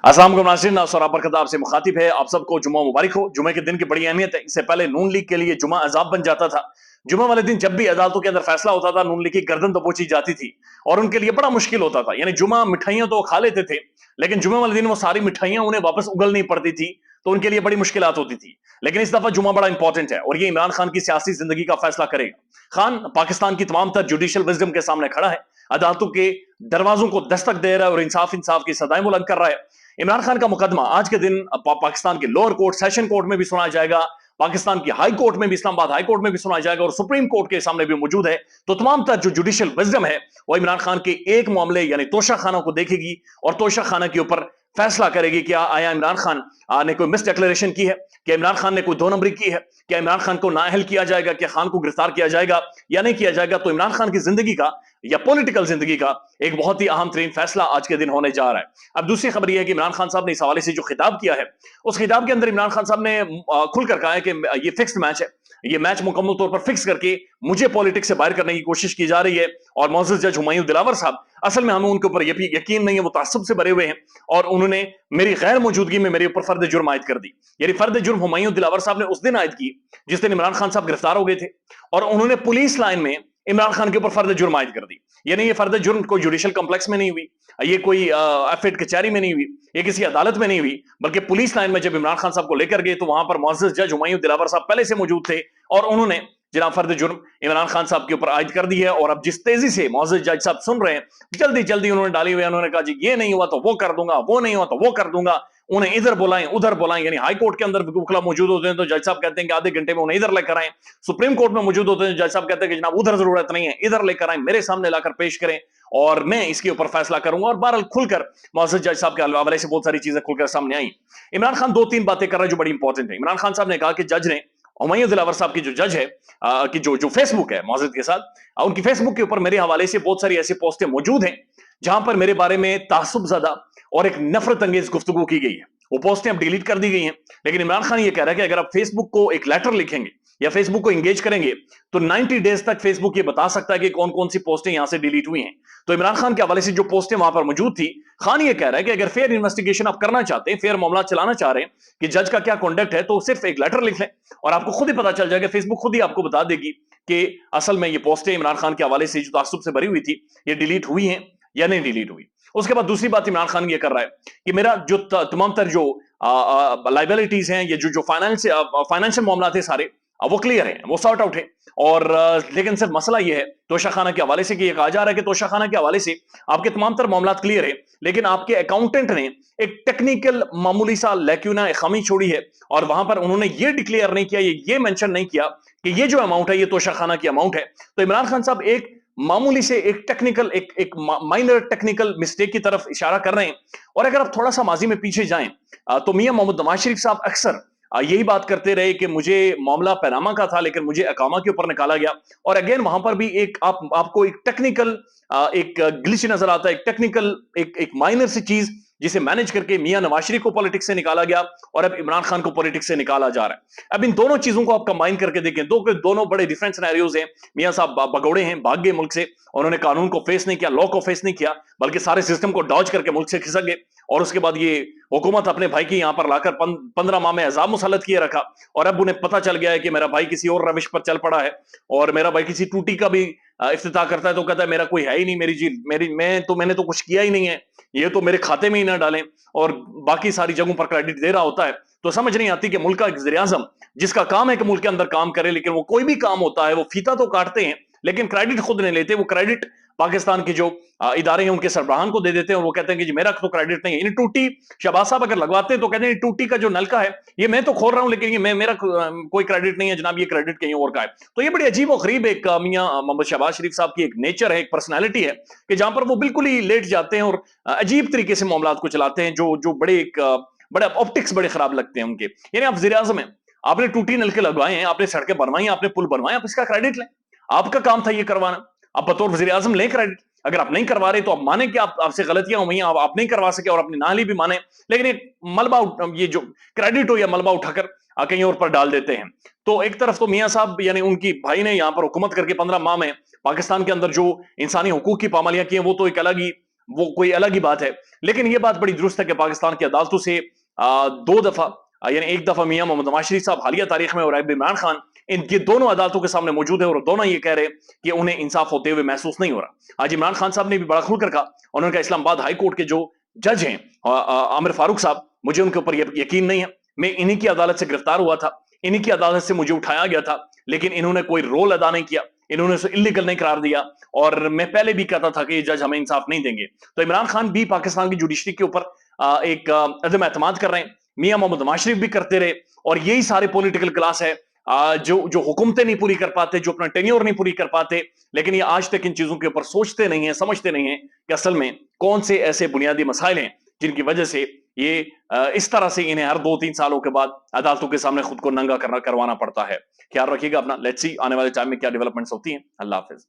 अस्सलाम वालेकुम नाज़रीन, और आप बरकत आपसे मुखातिब है। आप सबको जुम्मा मुबारक हो। जुम्मे के दिन की बड़ी अहमियत है। इससे पहले नून लीग के लिए जुम्मा अजाब बन जाता था। जुम्मे वाले दिन जब भी अदालतों के अंदर फैसला होता था, नून लीग की गर्दन दबोची जाती थी और उनके लिए बड़ा मुश्किल होता था। यानी जुम्मा मिठाइयां तो खा लेते थे, लेकिन जुम्मे वाले दिन वो सारी मिठाइयां उन्हें वापस उगलनी पड़ती थी, तो उनके लिए बड़ी मुश्किलात होती थी। लेकिन इस दफा जुम्मा बड़ा इंपॉर्टेंट है और ये इमरान खान की सियासी जिंदगी का फैसला करेगा। खान पाकिस्तान की तमाम तर जुडिशियल विजडम के सामने खड़ा है, अदालतों के दरवाजों को दस्तक दे रहा है और इंसाफ इंसाफ की सदाएं बुलंद कर रहा है। इमरान खान का मुकदमा आज के दिन पाकिस्तान के लोअर कोर्ट, सेशन कोर्ट में भी सुना जाएगा, पाकिस्तान की हाई कोर्ट में भी, इस्लामाबाद हाई कोर्ट में भी सुना जाएगा और सुप्रीम कोर्ट के सामने भी मौजूद है। तो तमाम तर जो जुडिशियल विजडम है वो इमरान खान के एक मामले यानी तोशा खाना को देखेगी और तोशा खाना के ऊपर फैसला करेगी। क्या आया इमरान खान ने कोई मिस डिक्लेरेशन की है, क्या इमरान खान ने कोई दो नंबरी की है, क्या इमरान खान को नाअहल किया जाएगा, क्या खान को गिरफ्तार किया जाएगा या नहीं किया जाएगा। तो इमरान खान की जिंदगी का या पॉलिटिकल जिंदगी का एक बहुत ही अहम तरीन फैसला आज के दिन होने जा रहा है। अब दूसरी खबर यह है कि इमरान खान साहब ने इस हवाले से जो खिताब किया है, उस खिताब के अंदर इमरान खान साहब ने खुलकर कहा है कि ये फिक्स्ड मैच है, ये मैच मुकम्मल तौर पर फिक्स करके मुझे पॉलिटिक्स से बाहर करने की कोशिश की जा रही है। और मौजूद जज हुमायूं दिलावर साहब, असल में हमें उनके ऊपर ये भी यकीन नहीं है, वो तासुब से भरे हुए हैं और उन्होंने मेरी गैर मौजूदगी में मेरे ऊपर फर्द जुर्म आयद कर दी। यानी फर्द जुर्म हुमायूं दिलावर साहब ने उस दिन आयद की जिस दिन इमरान खान साहब गिरफ्तार हो गए थे और उन्होंने पुलिस लाइन में इमरान खान के ऊपर फर्द जुर्म आयद कर दी। यानी ये फर्द जुर्म कोई जुडिशियल कॉम्प्लेक्स में नहीं हुई, ये कोई एफएड कचहरी में नहीं हुई, ये किसी अदालत में नहीं हुई, बल्कि पुलिस लाइन में जब इमरान खान साहब को लेकर गए तो वहां पर मौजूद जज हुमायूं दिलावर साहब पहले से मौजूद थे और उन्होंने जनाब फर्द जुर्म इमरान खान साहब के ऊपर आयद कर दी है। और अब जिस तेजी से मौजूद जज साहब सुन रहे हैं, जल्दी जल्दी उन्होंने डाली हुई, उन्होंने कहा जी ये नहीं हुआ तो वो कर दूंगा, वो नहीं हुआ तो वो कर दूंगा, उन्हें इधर बुलाएं उधर बुलाएं। यानी हाई कोर्ट के अंदर वकील मौजूद होते हैं तो जज साहब कहते हैं कि आधे घंटे में उन्हें इधर लेकर आए, सुप्रीम कोर्ट में मौजूद होते हैं जज साहब कहते हैं कि जनाब उधर जरूरत नहीं है, इधर लेकर आए, मेरे सामने लाकर पेश करें और मैं इसके ऊपर फैसला करूंगा। और बहरहाल खुलकर मौजूद जज साहब के हवाले से बहुत सारी चीजें खुलकर सामने आई। इमरान खान दो तीन बातें कर रहे हैं जो बड़ी इंपॉर्टेंट है। इमरान खान साहब ने कहा कि जज ने हुमायूं दिलावर साहब की जो जज है कि जो फेसबुक है मौजूद के साथ, उनकी फेसबुक के ऊपर मेरे हवाले से बहुत सारी ऐसी पोस्टें मौजूद हैं जहां पर मेरे बारे में तासुब ज़दा और एक नफरत अंगेज गुफ्तगू की गई है। वो पोस्टें अब डिलीट कर दी गई हैं, लेकिन इमरान खान ये कह रहा है कि अगर आप फेसबुक को एक लेटर लिखेंगे या फेसबुक को एंगेज करेंगे तो 90 डेज तक फेसबुक ये बता सकता है कि कौन कौन सी पोस्टें यहां से डिलीट हुई हैं। तो इमरान खान के हवाले से जो पोस्टें वहां पर मौजूद थी, खान ये कह रहा है कि अगर फेयर इन्वेस्टिगेशन आप करना चाहते हैं, फेयर मामला चलाना चाह रहे हैं कि जज का क्या कॉन्डक्ट है, तो सिर्फ एक लेटर लिख लें और आपको खुद ही पता चल जाएगा, फेसबुक खुद ही आपको बता देगी कि असल में ये पोस्टें इमरान खान के हवाले से जो तासुब से भरी हुई थी ये डिलीट हुई हैं या नहीं डिलीट हुई। उसके बाद दूसरी बात इमरान खान ये कर रहा है कि मेरा जो तमाम तर जो लाइबिलिटीज हैं, ये जो फाइनेंशियल मामला थे सारे वो क्लियर है, वो सॉर्ट आउट है। और लेकिन सिर्फ मसला ये है तोशा खाना के हवाले से कि ये कहा जा रहा है कि तोशा खाना के हवाले से आपके तमाम तर मामला क्लियर है, लेकिन आपके अकाउंटेंट ने एक टेक्निकल मामूली सा लैक्यूना खामी छोड़ी है और वहां पर उन्होंने ये डिक्लेयर नहीं किया, ये मेंशन नहीं किया कि ये जो अमाउंट है ये तोशा खाना की अमाउंट है। तो इमरान खान साहब एक मामूली से एक टेक्निकल एक माइनर टेक्निकल मिस्टेक की तरफ इशारा कर रहे हैं। और अगर आप थोड़ा सा माजी में पीछे जाएं तो मियां मोहम्मद नवाज शरीफ साहब अक्सर यही बात करते रहे कि मुझे मामला पनामा का था लेकिन मुझे अकामा के ऊपर निकाला गया। और अगेन वहां पर भी एक आपको एक टेक्निकल एक ग्लिच नजर आता है, एक टेक्निकल एक माइनर सी चीज जिसे मैनेज करके मियां नवाज शरीफ को पॉलिटिक्स से निकाला गया और अब इमरान खान को पॉलिटिक्स से निकाला जा रहा है। अब इन दोनों चीजों को आप कंबाइन करके देखें, दोनों बड़े डिफरेंट सिनेरियोज हैं। मियां साहब भगोड़े हैं, भाग गए मुल्क से, उन्होंने कानून को फेस नहीं किया, लॉ को फेस नहीं किया, बल्कि सारे सिस्टम को डॉज करके मुल्क से खिसक गए और उसके बाद ये हुकूमत अपने भाई की यहां पर लाकर 15 माह में अजाब मुसल्लत किए रखा। और अब उन्हें पता चल गया है कि मेरा भाई किसी और रविश पर चल पड़ा है और मेरा भाई किसी टूटी का भी इफ्तिताह करता है तो कहता है मेरा कोई है ही नहीं, मैंने तो कुछ किया ही नहीं है, ये तो मेरे खाते में ही ना डालें, और बाकी सारी जगहों पर क्रेडिट दे रहा होता है। तो समझ नहीं आती कि मुल्क का वज़ीर आज़म जिसका काम है कि मुल्क के अंदर काम करे, लेकिन वो कोई भी काम होता है वो फीता तो काटते हैं लेकिन क्रेडिट खुद नहीं लेते, वो क्रेडिट पाकिस्तान के जो इदारे हैं उनके सरबराहान को दे देते हैं और वो कहते हैं कि जी मेरा तो क्रेडिट नहीं है। इन टूटी शहबाज साहब अगर लगवाते हैं तो कहते हैं टूटी का जो नलका है ये मैं तो खोल रहा हूं लेकिन ये मेरा कोई क्रेडिट नहीं है जनाब, ये क्रेडिट कहीं और का है। तो ये बड़ी अजीब और गरीब एक मियां मोहम्मद शहबाज शरीफ साहब की एक नेचर है, एक पर्सनैलिटी है कि जहां पर वो बिल्कुल ही लेट जाते हैं और अजीब तरीके से मामला को चलाते हैं जो बड़े ऑप्टिक्स बड़े खराब लगते हैं उनके। यानी आप वज़ीर आज़म हैं, आपने टूटी नलके लगवाए हैं, आपने सड़कें बनवाई, आपने पुल बनवाए, आप इसका क्रेडिट लें, आपका काम था ये करवाना, आप बतौर वज़ीर आज़म लें क्रेडिट। अगर आप नहीं करवा रहे तो आप माने कि आपसे गलतियां हुई, आप नहीं करवा सके और अपनी नाली भी माने, लेकिन एक मलबा ये जो क्रेडिट हो या मलबा उठाकर कहीं और पर डाल देते हैं। तो एक तरफ तो मियां साहब यानी उनकी भाई ने यहां पर हुकूमत करके 15 माह में पाकिस्तान के अंदर जो इंसानी हुकूक की पामालियां की हैं वो तो एक अलग ही وہ کوئی الگ ہی بات ہے. لیکن یہ بات بڑی درست ہے کہ پاکستان کی عدالتوں سے 2 دفعہ یعنی ایک دفعہ میاں محمد نواز شریف صاحب حالیہ تاریخ میں اور اب عمران خان یہ دونوں عدالتوں کے سامنے موجود ہے اور دونوں یہ کہہ رہے کہ انہیں انصاف ہوتے ہوئے محسوس نہیں ہو رہا. آج عمران خان صاحب نے بھی بڑا کھل کر کہا, انہوں نے کہا اسلام آباد ہائی کورٹ کے جو جج ہیں عامر فاروق صاحب, مجھے ان کے اوپر یقین نہیں ہے, میں انہی کی عدالت سے گرفتار ہوا تھا, انہی کی عدالت سے مجھے اٹھایا گیا تھا, لیکن انہوں نے کوئی رول ادا نہیں کیا, انہوں نے اسے انلیگل نہیں قرار دیا, اور میں پہلے بھی کہتا تھا کہ یہ جج ہمیں انصاف نہیں دیں گے. تو عمران خان بھی پاکستان کی جوڈیشری کے اوپر ایک عدم اعتماد کر رہے ہیں, میاں محمد نواز شریف بھی کرتے رہے, اور یہی سارے پولیٹیکل کلاس ہے جو حکومتیں نہیں پوری کر پاتے, جو اپنا ٹینیور نہیں پوری کر پاتے, لیکن یہ آج تک ان چیزوں کے اوپر سوچتے نہیں ہیں, سمجھتے نہیں ہیں کہ اصل میں کون سے ایسے بنیادی مسائل ہیں جن کی وجہ سے یہ اس طرح سے انہیں ہر 2-3 سالوں کے بعد عدالتوں کے سامنے خود کو ننگا کروانا پڑتا ہے. خیال رکھیے گا اپنا. لیٹس سی آنے والے ٹائم میں کیا ڈیولپمنٹس ہوتی ہیں. اللہ حافظ.